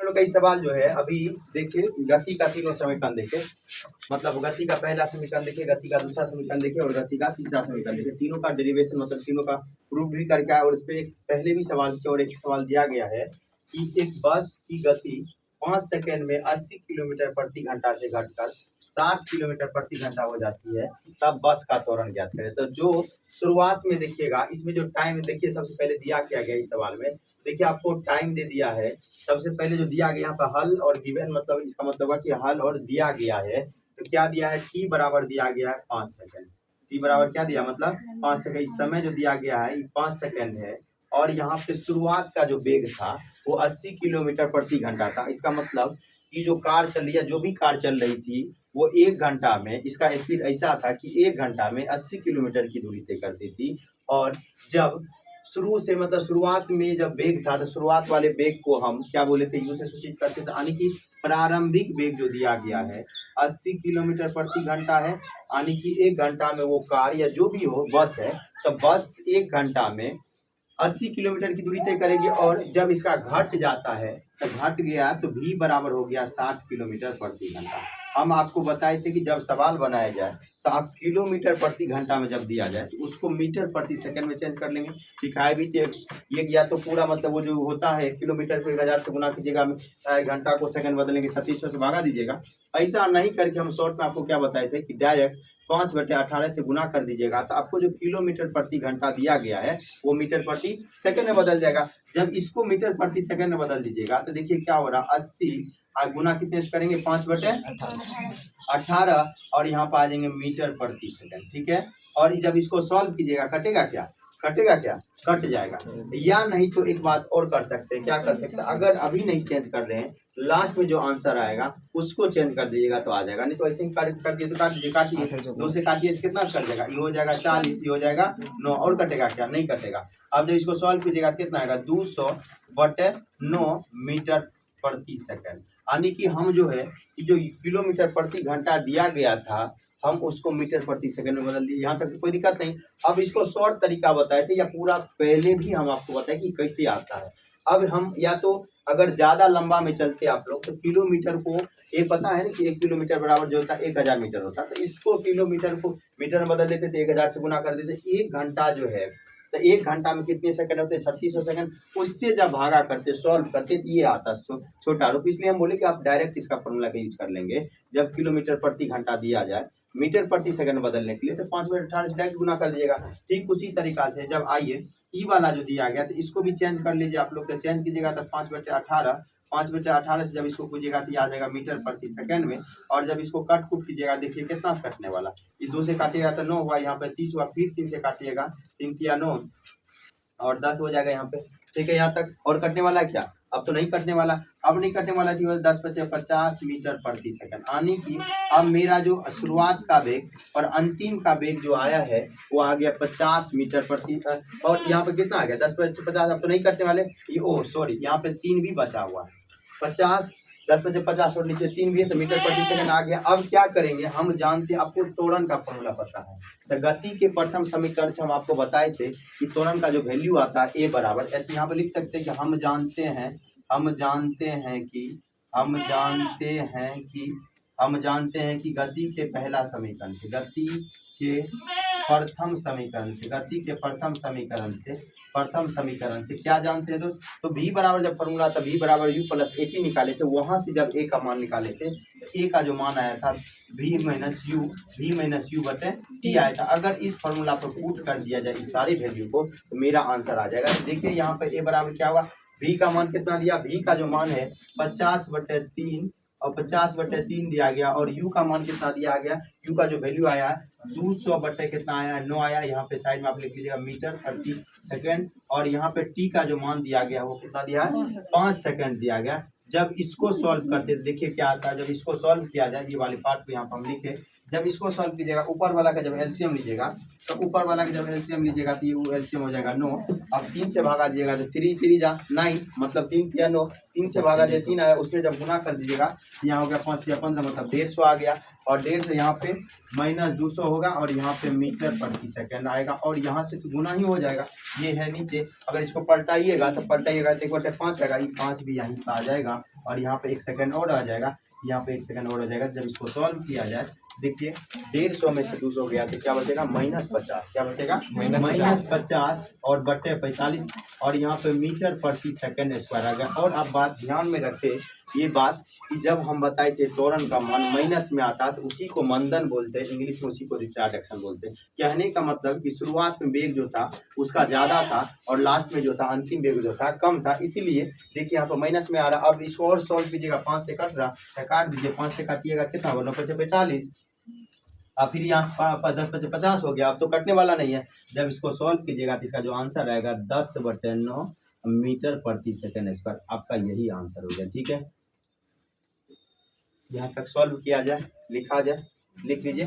चलो कई सवाल जो है अभी देखिए, गति का तीनों समीकरण देखे, मतलब गति का पहला समीकरण देखे, गति का दूसरा समीकरण देखे और गति का तीसरा समीकरण देखे। तीनों का डेरिवेशन मतलब तीनों का प्रूफ भी करके आए और इस पे पहले भी सवाल किया और एक सवाल दिया गया है कि एक बस की गति 5 सेकंड में 80 किलोमीटर प्रति घंटा से घटकर 60 किलोमीटर प्रति घंटा हो जाती है, तब बस का त्वरण ज्ञात करें। तो जो शुरुआत में देखिएगा, इसमें जो टाइम देखिए सबसे पहले दिया क्या गया इस सवाल में, देखिए आपको टाइम दे दिया है। सबसे पहले जो दिया गया यहाँ पर हल और गिवन, मतलब इसका मतलब है कि हल और दिया गया है, तो क्या दिया है, टी बराबर दिया गया है 5 सेकंड। टी बराबर क्या दिया, मतलब 5 सेकंड। इस समय जो दिया गया है 5 सेकंड है और यहाँ पे शुरुआत का जो वेग था वो 80 किलोमीटर प्रति घंटा था। इसका मतलब कि जो कार चल रही है, जो भी कार चल रही थी वो 1 घंटा में, इसका स्पीड ऐसा था कि 1 घंटा में 80 किलोमीटर की दूरी तय करती थी। और जब शुरू से, मतलब शुरुआत में जब वेग था तो शुरुआत वाले वेग को हम क्या बोले थे, यू से सूचित करते थे, यानी कि प्रारंभिक वेग जो दिया गया है 80 किलोमीटर प्रति घंटा है, यानी कि 1 घंटा में वो कार या जो भी हो बस है, तो बस 1 घंटा में 80 किलोमीटर की दूरी तय करेगी। और जब इसका घट जाता है तो घट गया तो v बराबर हो गया 60 किलोमीटर प्रति घंटा। हम आपको बताए थे कि जब सवाल बनाया जाए तो आप किलोमीटर प्रति घंटा में जब दिया जाए तो उसको मीटर प्रति सेकंड में चेंज कर लेंगे। सिखाए भी थे ये, या तो पूरा मतलब वो जो होता है किलोमीटर को 1000 से गुना कीजिएगा, घंटा को सेकंड बदलेंगे, 3600 से भागा दीजिएगा। ऐसा नहीं करके हम शॉर्ट में आपको क्या बताए थे कि डायरेक्ट 5/18 से गुना कर दीजिएगा तो आपको जो किलोमीटर प्रति घंटा दिया गया है वो मीटर प्रति सेकंड में बदल जाएगा। जब इसको मीटर प्रति सेकंड में बदल दीजिएगा तो देखिए क्या हो रहा, 80 गुना कितने से करेंगे, 5/18 और यहाँ पर आ जाएंगे मीटर प्रति सेकंड। ठीक है, और जब इसको सॉल्व कीजिएगा कटेगा क्या, कटेगा क्या, कट जाएगा। या नहीं तो एक बात और कर सकते हैं, क्या कर सकते हैं, अगर अभी नहीं चेंज कर रहे हैं, लास्ट में जो आंसर आएगा उसको चेंज कर दीजिएगा तो आ जाएगा। नहीं तो ऐसे ही कर दिए तो काट दीजिए, काटिए 2 से काटिए, कितना कर जाएगा, ये हो जाएगा 40, ये हो जाएगा 9, और कटेगा क्या, नहीं कटेगा। अब जब इसको सॉल्व कीजिएगा कितना आएगा, 200/9 मीटर प्रति सेकंड। यानी कि हम जो है कि जो किलोमीटर प्रति घंटा दिया गया था हम उसको मीटर प्रति सेकंड में बदल दिए। यहाँ तक कोई दिक्कत नहीं। अब इसको शॉर्ट तरीका बताए थे या पूरा पहले भी हम आपको बताए कि कैसे आता है। अब हम या तो अगर ज्यादा लंबा में चलते आप लोग तो किलोमीटर को, ये पता है ना कि 1 किलोमीटर बराबर जो होता है 1000 मीटर होता है, तो इसको किलोमीटर को मीटर में बदल देते थे, 1000 से गुना कर देते। 1 घंटा जो है तो 1 घंटा में कितने सेकंड होते हैं, 3600 सेकंड। उससे जब भागा करते, सॉल्व करते तो ये आता छोटा रूप। इसलिए हम बोले कि आप डायरेक्ट इसका फॉर्मूला का यूज कर लेंगे जब किलोमीटर प्रति घंटा दिया जाए मीटर प्रति सेकंड बदलने के लिए, तो 5/18 से डायरेक्ट गुना कर दीजिएगा। ठीक उसी तरीका से जब आइए ई वाला जो दिया गया तो इसको भी चेंज कर लीजिए आप लोग, तो चेंज कीजिएगा तो 5/18 से जब इसको कीजिएगा तो आ जाएगा मीटर प्रति सेकंड में। और जब इसको कट कुट कीजिएगा देखिए कितना से कटने वाला, ये 2 से काटिएगा तो 9 हुआ, यहाँ पे 30 हुआ, फिर 3 से काटिएगा, 3 किया 9 और 10 हो जाएगा यहाँ पे। ठीक है, यहाँ तक। और कटने वाला है क्या, अब तो नहीं कटने वाला, अब नहीं कटने वाला कि 10/50 मीटर प्रति सेकंड। यानी कि अब मेरा जो शुरुआत का वेग और अंतिम का वेग जो आया है वो आ गया 50 मीटर प्रति, और यहाँ पे कितना आ गया 10/50। अब तो नहीं कटने वाले, ये ओ सॉरी यहाँ पे 3 भी बचा हुआ है, 50 10/50 और नीचे 3 भी है तो मीटर प्रति सेकंड आ गया। अब क्या करेंगे, हम जानते हैं, आपको त्वरण का फॉर्मूला पता है, तो गति के प्रथम समीकरण से हम आपको बताए थे कि त्वरण का जो वैल्यू आता है ए बराबर, यहाँ पे लिख सकते हैं कि हम जानते हैं कि गति के पहला समीकरण से, गति के प्रथम समीकरण से क्या जानते हैं दोस्त, तो v बराबर जब फॉर्मूला था v बराबर u प्लस ए टी निकाले थे, वहां से जब a का मान निकाले थे तो a का जो मान आया था v माइनस यू बटे टी आया था। अगर इस फॉर्मूला पर पुट कर दिया जाए इस सारे वैल्यू को तो मेरा आंसर आ जाएगा। देखिए यहाँ पर a बराबर क्या हुआ, v का मान कितना दिया, v का जो मान है 50/3 और 50/3 दिया गया, और u का मान कितना दिया गया, u का जो वैल्यू आया 200 बटे कितना आया, 9 आया। यहाँ पे साइड में आप लिख लीजिएगा मीटर प्रति सेकंड, और यहाँ पे t का जो मान दिया गया वो कितना दिया है, 5 सेकंड दिया गया। जब इसको सॉल्व करते देखिए क्या आता है, जब इसको सॉल्व किया जाए, ये वाले पार्ट को यहाँ पर हम लिखे, जब इसको सॉल्व कीजिएगा ऊपर वाला का जब एलसीएम लीजिएगा तो ऊपर वाला का जब एलसीएम लीजिएगा तो ये एलसीएम हो जाएगा 9। अब 3 से भागा दीजिएगा तो 3 3 जा 9, मतलब 3 किया 9, 3 से भागा दिया 3 आया, उसमें जब गुना कर दीजिएगा यहाँ हो गया 5 या 15, मतलब 150 आ गया, और 150 यहाँ पे -200 होगा और यहाँ पे मीटर प्रति सेकंड आएगा, और यहाँ से तो गुना ही हो जाएगा, ये है नीचे। अगर इसको पलटाइएगा तो 1/5 आएगा, ये 5 भी यहीं पर आ जाएगा, और यहाँ पे 1 सेकंड और आ जाएगा, यहाँ पे 1 सेकंड और हो जाएगा। जब इसको सॉल्व किया जाए, देखिए 150 में से 200 गया तो क्या बचेगा -50। क्या बचेगा -50 और बटे 45 और यहाँ पे मीटर प्रति सेकंड स्क्वायर आ गया। और अब बात ध्यान में रखे ये बात कि जब हम बताए थे त्वरण का मान माइनस में आता तो उसी को मंदन बोलते हैं, इंग्लिश में उसी को रिटार्डेशन बोलते हैं। कहने का मतलब कि शुरुआत में वेग जो था उसका ज्यादा था और लास्ट में जो था अंतिम वेग जो था कम था, इसीलिए देखिए यहाँ पर माइनस में आ रहा। अब इसको और सॉल्व कीजिएगा, 5 से कट रहा है, काट दीजिए, 5 से काटिएगा कितना होगा 9 × 45 और फिर यहाँ 10 × 50 हो गया। अब तो कटने वाला नहीं है। जब इसको सॉल्व कीजिएगा तो इसका जो आंसर आएगा 10/9 मीटर प्रति सेकंड स्क्वायर, आपका यही आंसर हो गया। ठीक है, यहाँ तक सॉल्व किया जाए, लिखा जाए, लिख लीजिए।